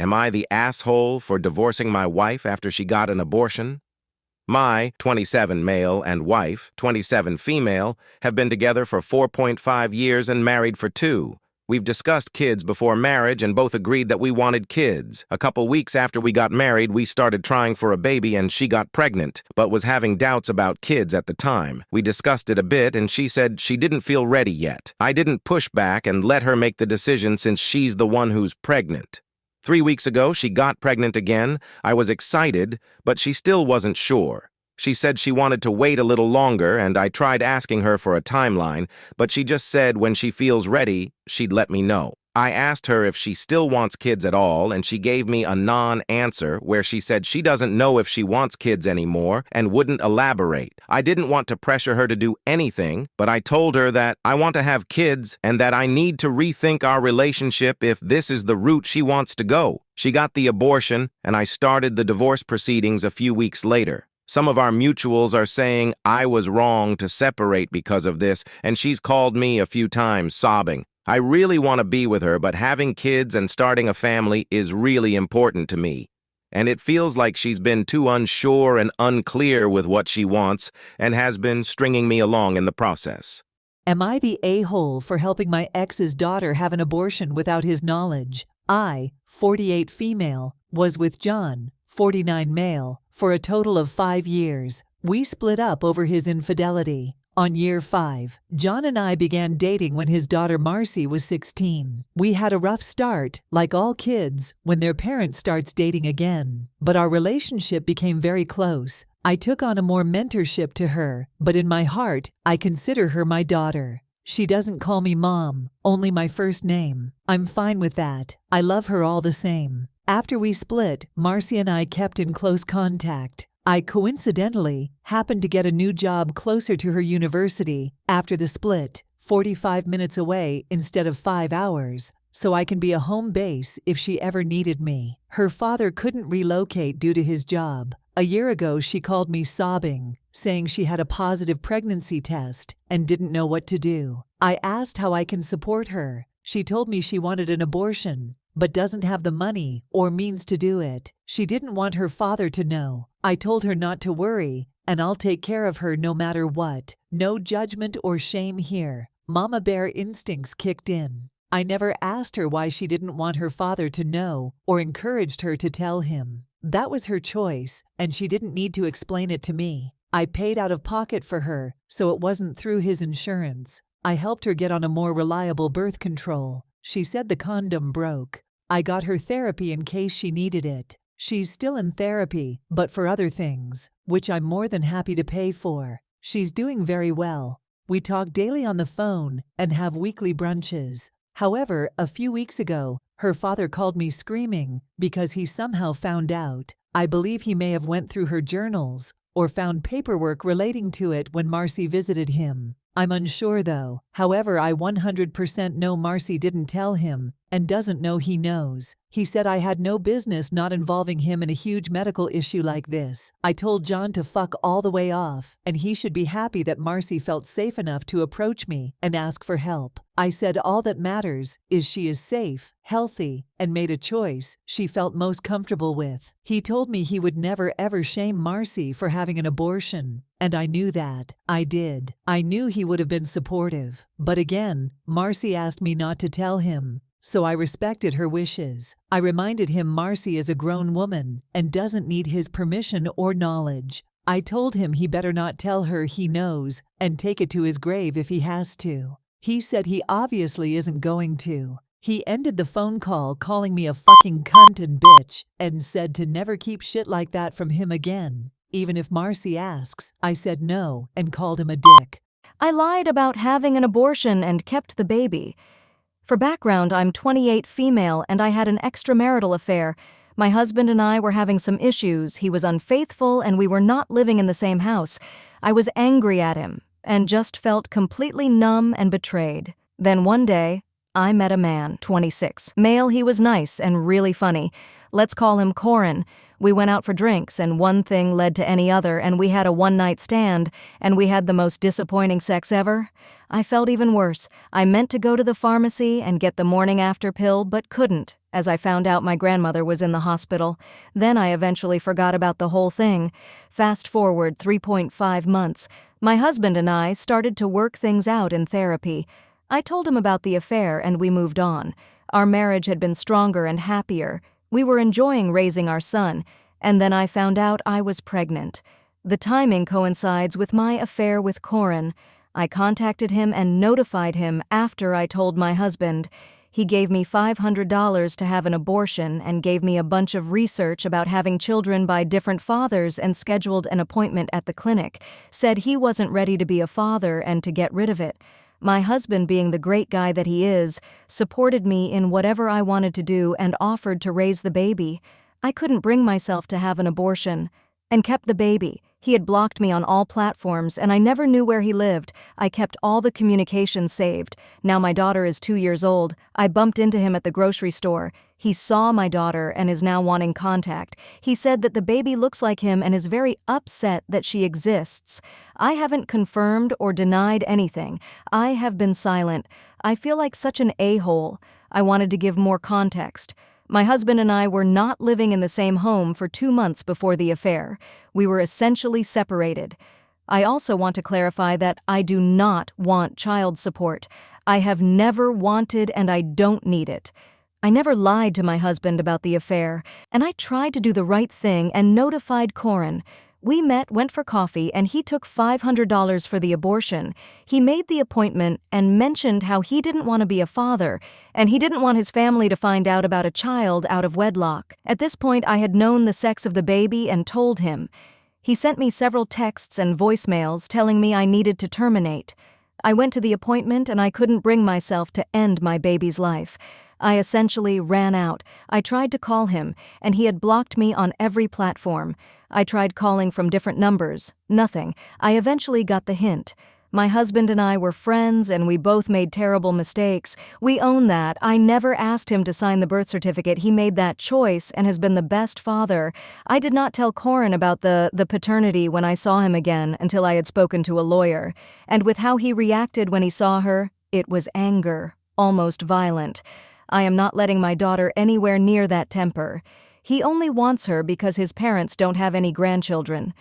Am I the asshole for divorcing my wife after she got an abortion? My 27 male and wife, 27 female, have been together for 4.5 years and married for 2. We've discussed kids before marriage and both agreed that we wanted kids. A couple weeks after we got married, we started trying for a baby and she got pregnant, but was having doubts about kids at the time. We discussed it a bit and she said she didn't feel ready yet. I didn't push back and let her make the decision since she's the one who's pregnant. 3 weeks ago, she got pregnant again. I was excited, but she still wasn't sure. She said she wanted to wait a little longer, and I tried asking her for a timeline, but she just said when she feels ready, she'd let me know. I asked her if she still wants kids at all, and she gave me a non-answer where she said she doesn't know if she wants kids anymore and wouldn't elaborate. I didn't want to pressure her to do anything, but I told her that I want to have kids and that I need to rethink our relationship if this is the route she wants to go. She got the abortion, and I started the divorce proceedings a few weeks later. Some of our mutuals are saying I was wrong to separate because of this, and she's called me a few times sobbing. I really want to be with her, but having kids and starting a family is really important to me. And it feels like she's been too unsure and unclear with what she wants and has been stringing me along in the process. Am I the a-hole for helping my ex's daughter have an abortion without his knowledge? I, 48 female, was with John, 49 male, for a total of 5 years. We split up over his infidelity. On year 5, John and I began dating when his daughter Marcy was 16. We had a rough start, like all kids, when their parent starts dating again. But our relationship became very close. I took on a more mentorship to her, but in my heart, I consider her my daughter. She doesn't call me mom, only my first name. I'm fine with that. I love her all the same. After we split, Marcy and I kept in close contact. I coincidentally happened to get a new job closer to her university after the split, 45 minutes away instead of 5 hours, so I can be a home base if she ever needed me. Her father couldn't relocate due to his job. A year ago, she called me sobbing, saying she had a positive pregnancy test and didn't know what to do. I asked how I can support her. She told me she wanted an abortion, but doesn't have the money or means to do it. She didn't want her father to know. I told her not to worry, and I'll take care of her no matter what. No judgment or shame here. Mama bear instincts kicked in. I never asked her why she didn't want her father to know or encouraged her to tell him. That was her choice, and she didn't need to explain it to me. I paid out of pocket for her, so it wasn't through his insurance. I helped her get on a more reliable birth control. She said the condom broke. I got her therapy in case she needed it. She's still in therapy, but for other things, which I'm more than happy to pay for. She's doing very well. We talk daily on the phone and have weekly brunches. However, a few weeks ago, her father called me screaming because he somehow found out. I believe he may have went through her journals or found paperwork relating to it when Marcy visited him. I'm unsure though. However, I 100% know Marcy didn't tell him and doesn't know he knows. He said I had no business not involving him in a huge medical issue like this. I told John to fuck all the way off, and he should be happy that Marcy felt safe enough to approach me and ask for help. I said all that matters is she is safe, healthy, and made a choice she felt most comfortable with. He told me he would never ever shame Marcy for having an abortion, and I knew that. I did. I knew he would have been supportive. But again, Marcy asked me not to tell him. So I respected her wishes. I reminded him Marcy is a grown woman and doesn't need his permission or knowledge. I told him he better not tell her he knows and take it to his grave if he has to. He said he obviously isn't going to. He ended the phone call calling me a fucking cunt and bitch and said to never keep shit like that from him again. Even if Marcy asks, I said no and called him a dick. I lied about having an abortion and kept the baby. For background, I'm 28 female and I had an extramarital affair. My husband and I were having some issues. He was unfaithful and we were not living in the same house. I was angry at him and just felt completely numb and betrayed. Then one day, I met a man, 26. Male, he was nice and really funny. Let's call him Corin. We went out for drinks and one thing led to any other and we had a one-night stand and we had the most disappointing sex ever. I felt even worse. I meant to go to the pharmacy and get the morning after pill but couldn't. as I found out my grandmother was in the hospital. Then I eventually forgot about the whole thing. Fast forward 3.5 months, my husband and I started to work things out in therapy. I told him about the affair and we moved on. Our marriage had been stronger and happier. We were enjoying raising our son, and then I found out I was pregnant. The timing coincides with my affair with Corin. I contacted him and notified him after I told my husband. He gave me $500 to have an abortion and gave me a bunch of research about having children by different fathers and scheduled an appointment at the clinic, said he wasn't ready to be a father and to get rid of it. My husband, being the great guy that he is, supported me in whatever I wanted to do and offered to raise the baby. I couldn't bring myself to have an abortion and kept the baby. He had blocked me on all platforms and I never knew where he lived. I kept all the communications saved. Now my daughter is 2 years old. I bumped into him at the grocery store. He saw my daughter and is now wanting contact. He said that the baby looks like him and is very upset that she exists. I haven't confirmed or denied anything. I have been silent. I feel like such an a-hole. I wanted to give more context. My husband and I were not living in the same home for 2 months before the affair. We were essentially separated. I also want to clarify that I do not want child support. I have never wanted and I don't need it. I never lied to my husband about the affair, and I tried to do the right thing and notified Corin. We met, went for coffee, and he took $500 for the abortion. He made the appointment and mentioned how he didn't want to be a father, and he didn't want his family to find out about a child out of wedlock. At this point, I had known the sex of the baby and told him. He sent me several texts and voicemails telling me I needed to terminate. I went to the appointment and I couldn't bring myself to end my baby's life. I essentially ran out. I tried to call him, and he had blocked me on every platform. I tried calling from different numbers. Nothing. I eventually got the hint. My husband and I were friends, and we both made terrible mistakes. We own that. I never asked him to sign the birth certificate. He made that choice and has been the best father. I did not tell Corin about the paternity when I saw him again until I had spoken to a lawyer. And with how he reacted when he saw her, it was anger, almost violent. I am not letting my daughter anywhere near that temper. He only wants her because his parents don't have any grandchildren.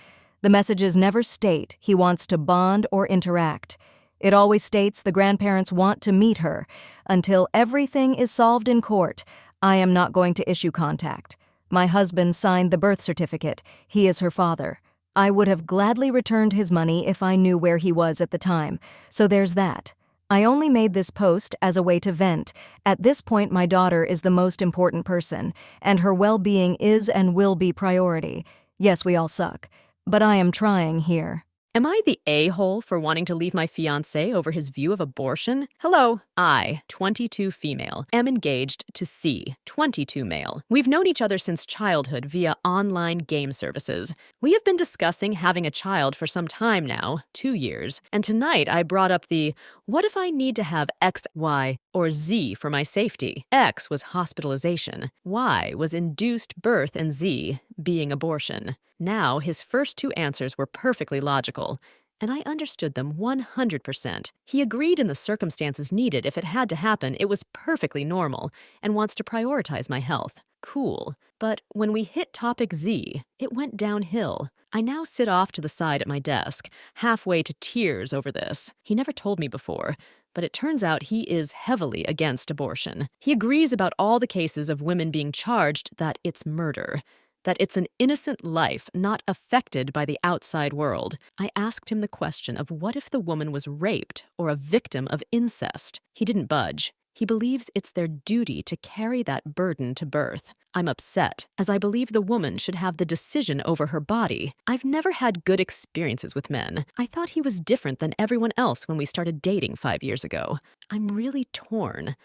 The messages never state he wants to bond or interact. It always states the grandparents want to meet her. Until everything is solved in court, I am not going to issue contact. My husband signed the birth certificate. He is her father. I would have gladly returned his money if I knew where he was at the time. So there's that. I only made this post as a way to vent. At this point, my daughter is the most important person, and her well-being is and will be priority. Yes, we all suck. But I am trying here. Am I the a-hole for wanting to leave my fiancé over his view of abortion? Hello, I, 22 female, am engaged to C, 22 male. We've known each other since childhood via online game services. We have been discussing having a child for some time now, 2 years, and tonight I brought up the, what if I need to have X, Y, or Z for my safety? X was hospitalization, Y was induced birth, and Z being abortion. Now, his first 2 answers were perfectly logical, and I understood them 100%. He agreed in the circumstances needed. If it had to happen, it was perfectly normal, and wants to prioritize my health. Cool. But when we hit topic Z, it went downhill. I now sit off to the side at my desk, halfway to tears over this. He never told me before, but it turns out he is heavily against abortion. He agrees about all the cases of women being charged that it's murder, that it's an innocent life not affected by the outside world. I asked him the question of what if the woman was raped or a victim of incest. He didn't budge. He believes it's their duty to carry that burden to birth. I'm upset, as I believe the woman should have the decision over her body. I've never had good experiences with men. I thought he was different than everyone else when we started dating 5 years ago. I'm really torn.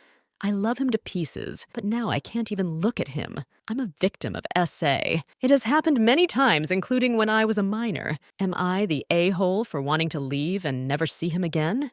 I love him to pieces, but now I can't even look at him. I'm a victim of SA. It has happened many times, including when I was a minor. Am I the a-hole for wanting to leave and never see him again?